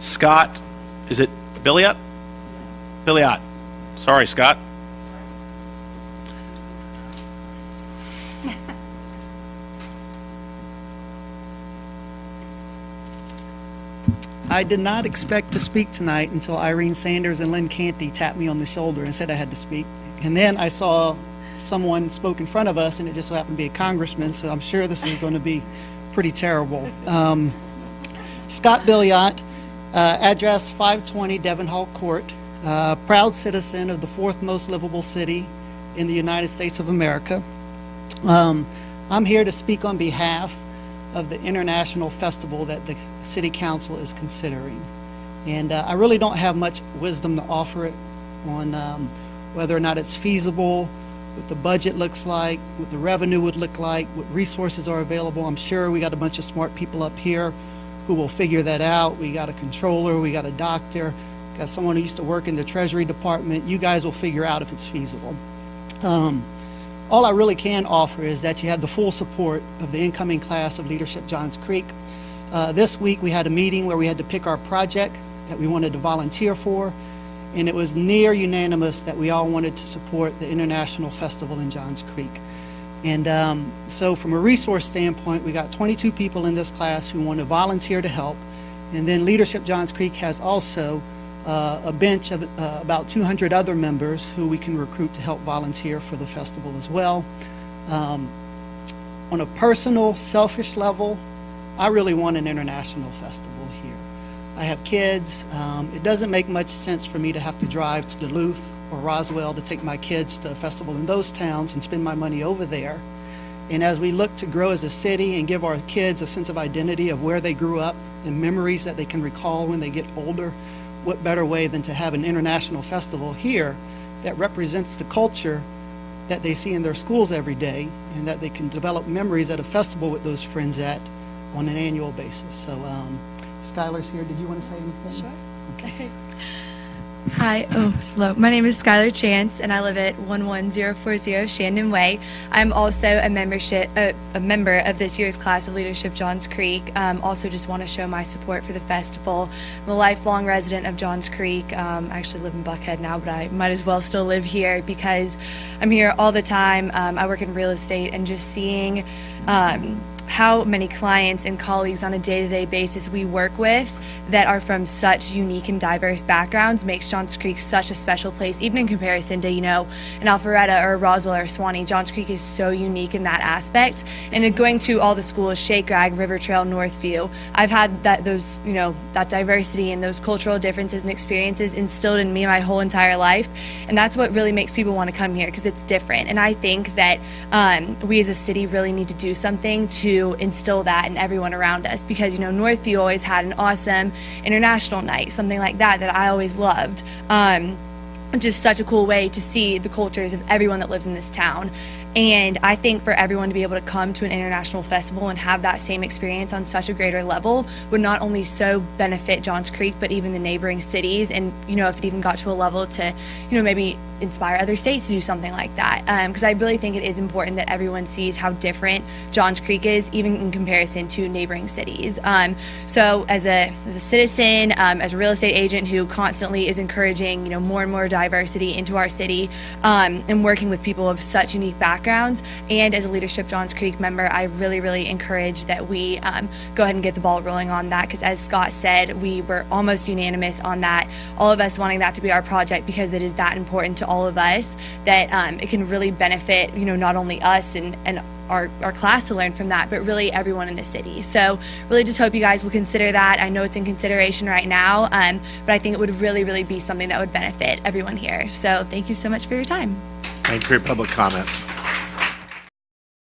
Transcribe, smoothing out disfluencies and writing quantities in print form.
Scott, is it Billiot? Billiot. Sorry, Scott. I did not expect to speak tonight until Irene Sanders and Lynn Canty tapped me on the shoulder and said I had to speak. And then I saw someone spoke in front of us, and it just so happened to be a congressman, so I'm sure this is going to be pretty terrible. Scott Billiot, address 520 Devon Hall Court, proud citizen of the fourth most livable city in the United States of America. I'm here to speak on behalf of the international festival that the City Council is considering. And I really don't have much wisdom to offer it on whether or not it's feasible, what the budget looks like, what the revenue would look like, what resources are available. I'm sure we got a bunch of smart people up here who will figure that out. We got a controller, we got a doctor, got someone who used to work in the Treasury Department. You guys will figure out if it's feasible. All I really can offer is that you have the full support of the incoming class of Leadership Johns Creek. This week we had a meeting where we had to pick our project that we wanted to volunteer for, and it was near unanimous that we all wanted to support the International Festival in Johns Creek. And so from a resource standpoint, we got 22 people in this class who want to volunteer to help, and then Leadership Johns Creek has also a bench of about 200 other members who we can recruit to help volunteer for the festival as well. On a personal, selfish level, I really want an international festival here. I have kids. It doesn't make much sense for me to have to drive to Duluth or Roswell to take my kids to a festival in those towns and spend my money over there. And as we look to grow as a city and give our kids a sense of identity of where they grew up and memories that they can recall when they get older, what better way than to have an international festival here that represents the culture that they see in their schools every day, and that they can develop memories at a festival with those friends at on an annual basis. So Skylar's here. Did you want to say anything? Sure. Okay. Hi, hello. My name is Skylar Chance, and I live at 11040 Shandon Way. I'm also a member of this year's class of Leadership Johns Creek. Also just want to show my support for the festival. I'm a lifelong resident of Johns Creek. I actually live in Buckhead now, but I might as well still live here because I'm here all the time. I work in real estate, and just seeing how many clients and colleagues on a day-to-day basis we work with that are from such unique and diverse backgrounds makes Johns Creek such a special place, even in comparison to, you know, an Alpharetta or Roswell or Suwanee. Johns Creek is so unique in that aspect. And going to all the schools, Shake Rag, River Trail, Northview, I've had that diversity and those cultural differences and experiences instilled in me my whole entire life. And that's what really makes people want to come here, because it's different. And I think that we as a city really need to do something to instill that in everyone around us, because, you know, Northview always had an awesome international night, something like that I always loved. Just such a cool way to see the cultures of everyone that lives in this town. And I think for everyone to be able to come to an international festival and have that same experience on such a greater level would not only so benefit Johns Creek, but even the neighboring cities. And, you know, if it even got to a level to, you know, maybe inspire other states to do something like that. Because I really think it is important that everyone sees how different Johns Creek is, even in comparison to neighboring cities. So as a citizen, as a real estate agent who constantly is encouraging, you know, more and more diversity into our city, and working with people of such unique backgrounds, and as a Leadership Johns Creek member, I really, really encourage that we go ahead and get the ball rolling on that, because as Scott said, we were almost unanimous on that, all of us wanting that to be our project, because it is that important to all of us that it can really benefit, you know, not only us and our class to learn from that, but really everyone in the city. So really just hope you guys will consider that. I know it's in consideration right now, but I think it would really, really be something that would benefit everyone here. So thank you so much for your time. Thank you for your public comments.